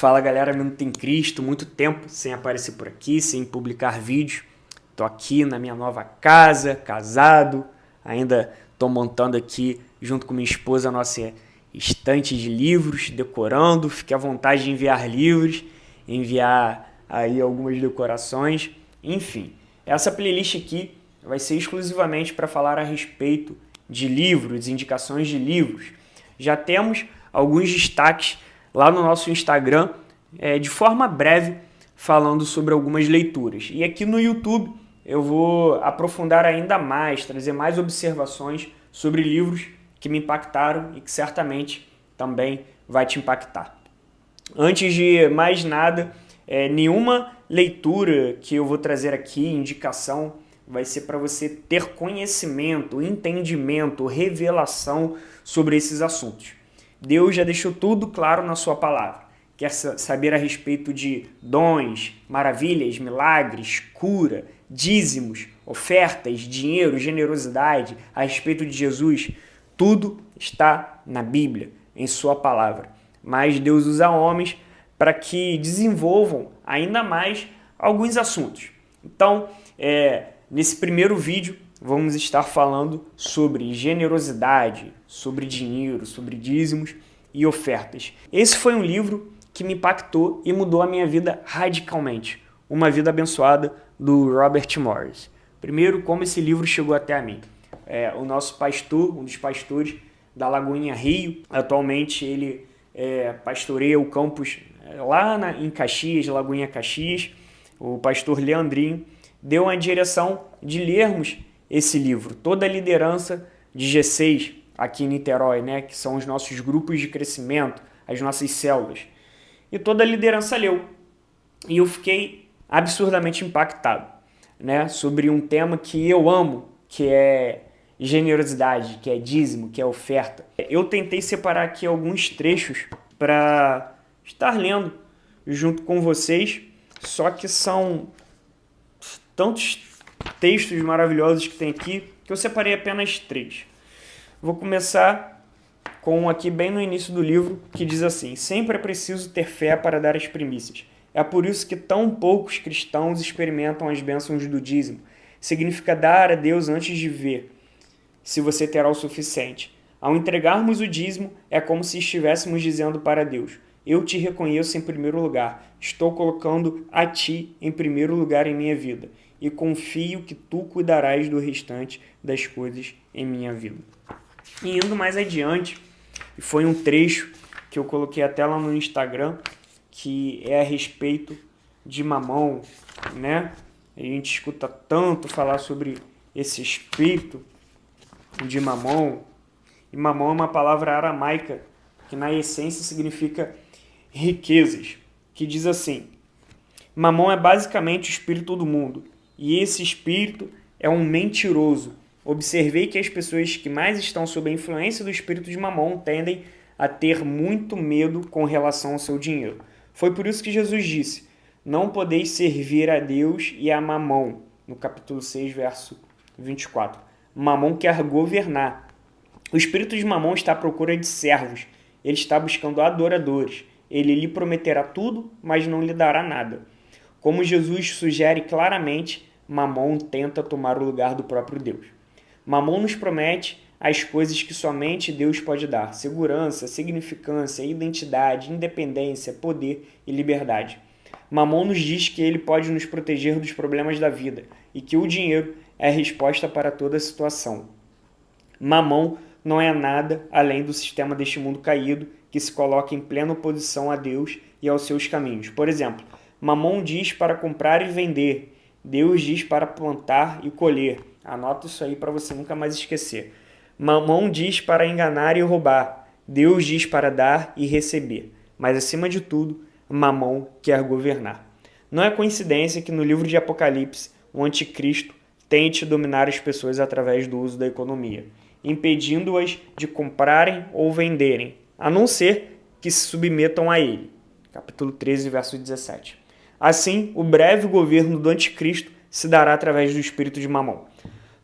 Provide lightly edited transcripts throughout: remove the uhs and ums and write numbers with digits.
Fala galera, Minuto em Cristo, muito tempo sem aparecer por aqui, sem publicar vídeos. Tô aqui na minha nova casa, casado, ainda tô montando aqui junto com minha esposa a nossa estante de livros, decorando. Fique à vontade de enviar livros, enviar aí algumas decorações, enfim. Essa playlist aqui vai ser exclusivamente para falar a respeito de livros, indicações de livros. Já temos alguns destaques lá no nosso Instagram, de forma breve, falando sobre algumas leituras. E aqui no YouTube eu vou aprofundar ainda mais, trazer mais observações sobre livros que me impactaram e que certamente também vai te impactar. Antes de mais nada, nenhuma leitura que eu vou trazer aqui, indicação, vai ser para você ter conhecimento, entendimento, revelação sobre esses assuntos. Deus já deixou tudo claro na sua palavra. Quer saber a respeito de dons, maravilhas, milagres, cura, dízimos, ofertas, dinheiro, generosidade, a respeito de Jesus? Tudo está na Bíblia, em sua palavra. Mas Deus usa homens para que desenvolvam ainda mais alguns assuntos. Então, nesse primeiro vídeo, vamos estar falando sobre generosidade, sobre dinheiro, sobre dízimos e ofertas. Esse foi um livro que me impactou e mudou a minha vida radicalmente. Uma Vida Abençoada, do Robert Morris. Primeiro, como esse livro chegou até a mim. O nosso pastor, um dos pastores da Lagoinha Rio, atualmente ele pastoreia o campus lá em Caxias, Lagoinha Caxias, o pastor Leandrinho, deu uma direção de lermos esse livro. Toda a liderança de G6 aqui em Niterói, que são os nossos grupos de crescimento, as nossas células. E toda a liderança leu. E eu fiquei absurdamente impactado, sobre um tema que eu amo, que é generosidade, que é dízimo, que é oferta. Eu tentei separar aqui alguns trechos para estar lendo junto com vocês, só que são tantos textos maravilhosos que tem aqui, que eu separei apenas 3. Vou começar com aqui bem no início do livro, que diz assim: sempre é preciso ter fé para dar as primícias. É por isso que tão poucos cristãos experimentam as bênçãos do dízimo. Significa dar a Deus antes de ver se você terá o suficiente. Ao entregarmos o dízimo, é como se estivéssemos dizendo para Deus: eu te reconheço em primeiro lugar. Estou colocando a ti em primeiro lugar em minha vida. E confio que tu cuidarás do restante das coisas em minha vida. E indo mais adiante, foi um trecho que eu coloquei até lá no Instagram, que é a respeito de Mamão, A gente escuta tanto falar sobre esse espírito de Mamão. E Mamão é uma palavra aramaica que na essência significa riquezas, que diz assim: Mamão é basicamente o espírito do mundo. E esse espírito é um mentiroso. Observei que as pessoas que mais estão sob a influência do espírito de Mamon tendem a ter muito medo com relação ao seu dinheiro. Foi por isso que Jesus disse: não podeis servir a Deus e a Mamon, no capítulo 6, verso 24. Mamon quer governar. O espírito de Mamon está à procura de servos. Ele está buscando adoradores. Ele lhe prometerá tudo, mas não lhe dará nada. Como Jesus sugere claramente, Mamon tenta tomar o lugar do próprio Deus. Mamon nos promete as coisas que somente Deus pode dar: segurança, significância, identidade, independência, poder e liberdade. Mamon nos diz que ele pode nos proteger dos problemas da vida e que o dinheiro é a resposta para toda situação. Mamon não é nada além do sistema deste mundo caído que se coloca em plena oposição a Deus e aos seus caminhos. Por exemplo, Mamon diz para comprar e vender. Deus diz para plantar e colher. Anota isso aí para você nunca mais esquecer. Mamon diz para enganar e roubar. Deus diz para dar e receber. Mas, acima de tudo, Mamon quer governar. Não é coincidência que no livro de Apocalipse, o anticristo tente dominar as pessoas através do uso da economia, impedindo-as de comprarem ou venderem, a não ser que se submetam a ele. Capítulo 13, verso 17. Assim, o breve governo do anticristo se dará através do espírito de Mamon.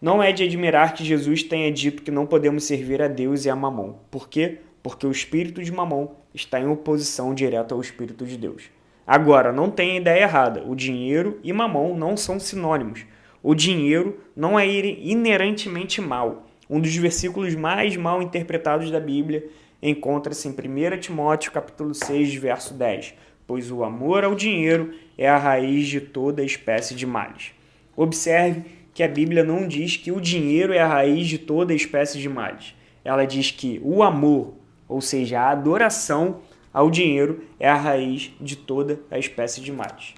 Não é de admirar que Jesus tenha dito que não podemos servir a Deus e a Mamon. Por quê? Porque o espírito de Mamon está em oposição direta ao Espírito de Deus. Agora, não tenha ideia errada, o dinheiro e mamão não são sinônimos. O dinheiro não é inerentemente mal. Um dos versículos mais mal interpretados da Bíblia encontra-se em 1 Timóteo capítulo 6, verso 10, pois o amor ao dinheiro é a raiz de toda espécie de males. Observe que a Bíblia não diz que o dinheiro é a raiz de toda espécie de males. Ela diz que o amor, ou seja, a adoração ao dinheiro, é a raiz de toda a espécie de males.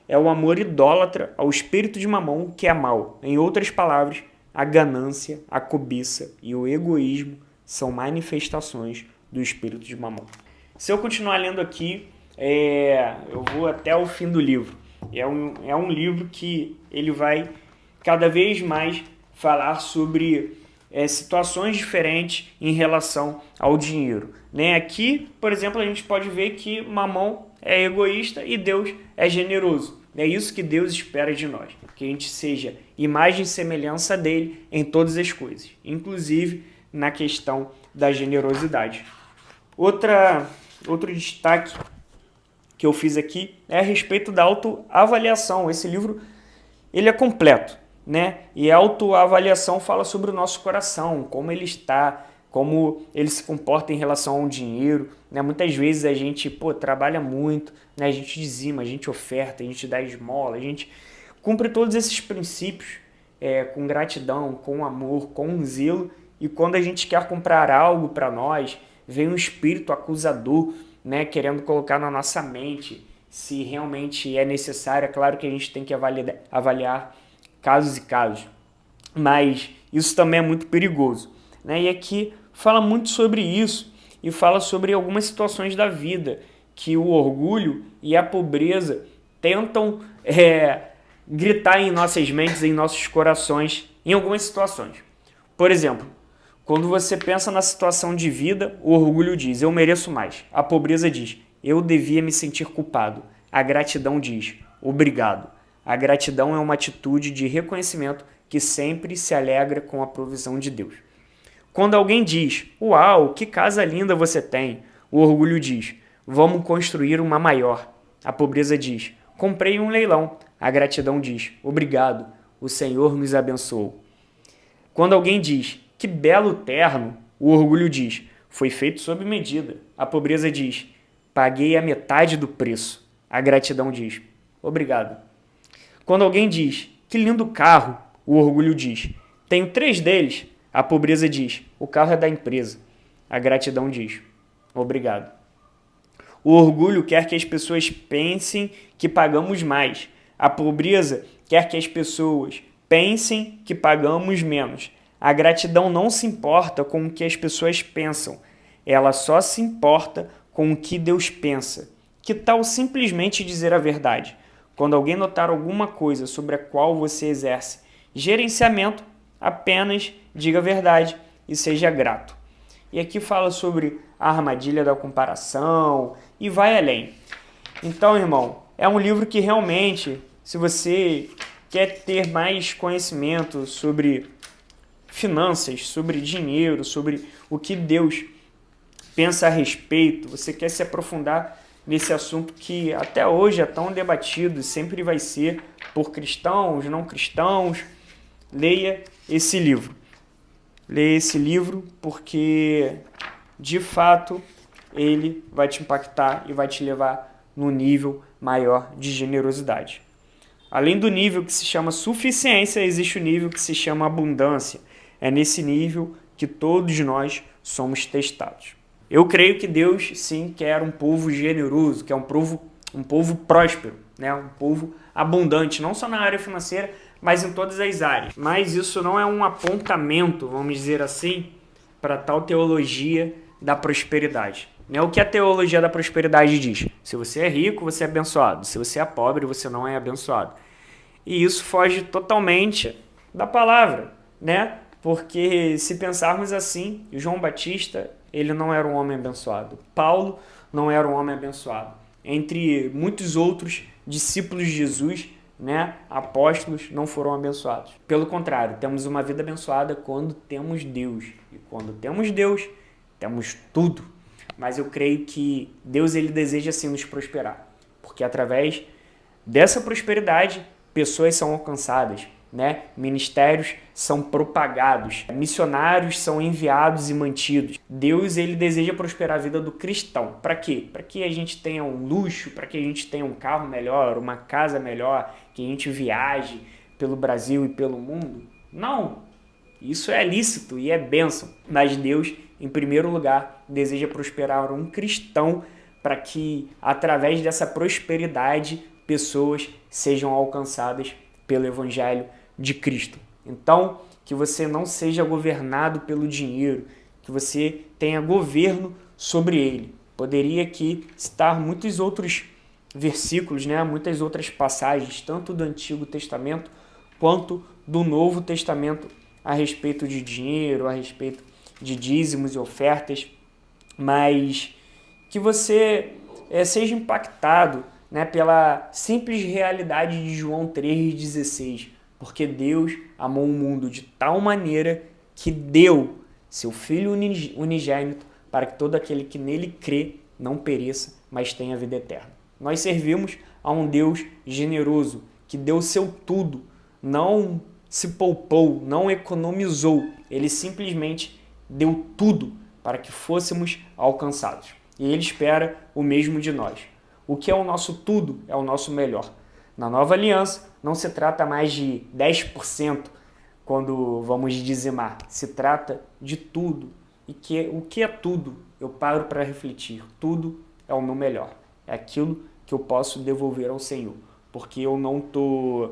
É o amor idólatra ao espírito de mamão que é mal. Em outras palavras, a ganância, a cobiça e o egoísmo são manifestações do espírito de mamão. Se eu continuar lendo aqui, eu vou até o fim do livro. É um livro que ele vai cada vez mais falar sobre situações diferentes em relação ao dinheiro. Né? Aqui, por exemplo, a gente pode ver que Mamão é egoísta e Deus é generoso. É isso que Deus espera de nós, que a gente seja imagem e semelhança dele em todas as coisas, inclusive na questão da generosidade. Outro destaque que eu fiz aqui é a respeito da autoavaliação. Esse livro ele é completo, né? E a autoavaliação fala sobre o nosso coração, como ele está, como ele se comporta em relação ao dinheiro, né? Muitas vezes a gente trabalha muito, né? A gente dizima, a gente oferta, a gente dá esmola, a gente cumpre todos esses princípios com gratidão, com amor, com zelo, e quando a gente quer comprar algo para nós, vem um espírito acusador, né? Querendo colocar na nossa mente se realmente é necessário. É claro que a gente tem que avaliar casos e casos, mas isso também é muito perigoso, né? E aqui fala muito sobre isso e fala sobre algumas situações da vida que o orgulho e a pobreza tentam gritar em nossas mentes, em nossos corações, em algumas situações. Por exemplo, quando você pensa na situação de vida, o orgulho diz, eu mereço mais. A pobreza diz, eu devia me sentir culpado. A gratidão diz, obrigado. A gratidão é uma atitude de reconhecimento que sempre se alegra com a provisão de Deus. Quando alguém diz, uau, que casa linda você tem, o orgulho diz, vamos construir uma maior. A pobreza diz, comprei um leilão. A gratidão diz, obrigado, o Senhor nos abençoou. Quando alguém diz, que belo terno, o orgulho diz, foi feito sob medida. A pobreza diz, paguei a metade do preço. A gratidão diz, obrigado. Quando alguém diz, que lindo carro, o orgulho diz, tenho 3 deles. A pobreza diz, o carro é da empresa. A gratidão diz, obrigado. O orgulho quer que as pessoas pensem que pagamos mais. A pobreza quer que as pessoas pensem que pagamos menos. A gratidão não se importa com o que as pessoas pensam. Ela só se importa com o que Deus pensa. Que tal simplesmente dizer a verdade? Quando alguém notar alguma coisa sobre a qual você exerce gerenciamento, apenas diga a verdade e seja grato. E aqui fala sobre a armadilha da comparação e vai além. Então, irmão, é um livro que realmente, se você quer ter mais conhecimento sobre finanças, sobre dinheiro, sobre o que Deus pensa a respeito, você quer se aprofundar nesse assunto que até hoje é tão debatido e sempre vai ser por cristãos, não cristãos, leia esse livro. Leia esse livro porque, de fato, ele vai te impactar e vai te levar num nível maior de generosidade. Além do nível que se chama suficiência, existe o nível que se chama abundância. É nesse nível que todos nós somos testados. Eu creio que Deus, sim, quer um povo generoso, que é um povo próspero, né? Um povo abundante, não só na área financeira, mas em todas as áreas. Mas isso não é um apontamento, vamos dizer assim, para tal teologia da prosperidade. O que a teologia da prosperidade diz? Se você é rico, você é abençoado. Se você é pobre, você não é abençoado. E isso foge totalmente da palavra, né? Porque se pensarmos assim, João Batista, ele não era um homem abençoado. Paulo não era um homem abençoado. Entre muitos outros discípulos de Jesus, né, apóstolos, não foram abençoados. Pelo contrário, temos uma vida abençoada quando temos Deus. E quando temos Deus, temos tudo. mas eu creio que Deus ele deseja sim nos prosperar, porque através dessa prosperidade pessoas são alcançadas, né? Ministérios são propagados, missionários são enviados e mantidos. Deus ele deseja prosperar a vida do cristão. Para quê? Para que a gente tenha um luxo, para que a gente tenha um carro melhor, uma casa melhor, que a gente viaje pelo Brasil e pelo mundo? Não. Isso é lícito e é bênção. Mas Deus, em primeiro lugar, deseja prosperar um cristão para que, através dessa prosperidade, pessoas sejam alcançadas pelo Evangelho de Cristo. Então, que você não seja governado pelo dinheiro, que você tenha governo sobre ele. Poderia aqui citar muitos outros versículos, né? Muitas outras passagens, tanto do Antigo Testamento quanto do Novo Testamento, a respeito de dinheiro, a respeito de dízimos e ofertas, mas que você seja impactado, né, pela simples realidade de João 3,16, porque Deus amou o mundo de tal maneira que deu seu Filho unigênito para que todo aquele que nele crê não pereça, mas tenha vida eterna. Nós servimos a um Deus generoso, que deu o seu tudo, não se poupou, não economizou, ele simplesmente deu tudo para que fôssemos alcançados. E ele espera o mesmo de nós. O que é o nosso tudo é o nosso melhor. Na nova aliança, não se trata mais de 10% quando vamos dizimar, se trata de tudo. E o que é tudo? Eu paro para refletir. Tudo é o meu melhor. É aquilo que eu posso devolver ao Senhor, porque eu não estou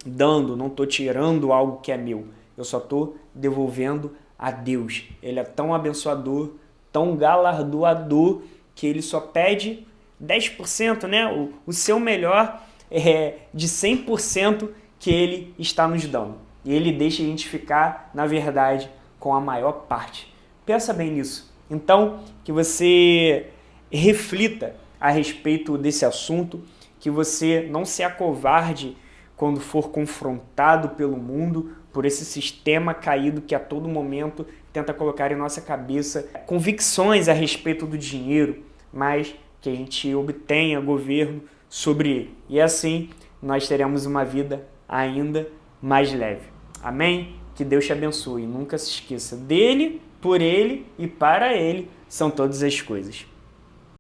dando, não estou tirando algo que é meu. Eu só estou devolvendo a Deus. Ele é tão abençoador, tão galardoador, que ele só pede 10%, né? O seu melhor é de 100% que ele está nos dando. E ele deixa a gente ficar, na verdade, com a maior parte. Pensa bem nisso. Então, que você reflita a respeito desse assunto, que você não se acovarde quando for confrontado pelo mundo, por esse sistema caído que a todo momento tenta colocar em nossa cabeça convicções a respeito do dinheiro, mas que a gente obtenha governo sobre ele. E assim nós teremos uma vida ainda mais leve. Amém? Que Deus te abençoe. Nunca se esqueça dele, por ele e para ele são todas as coisas.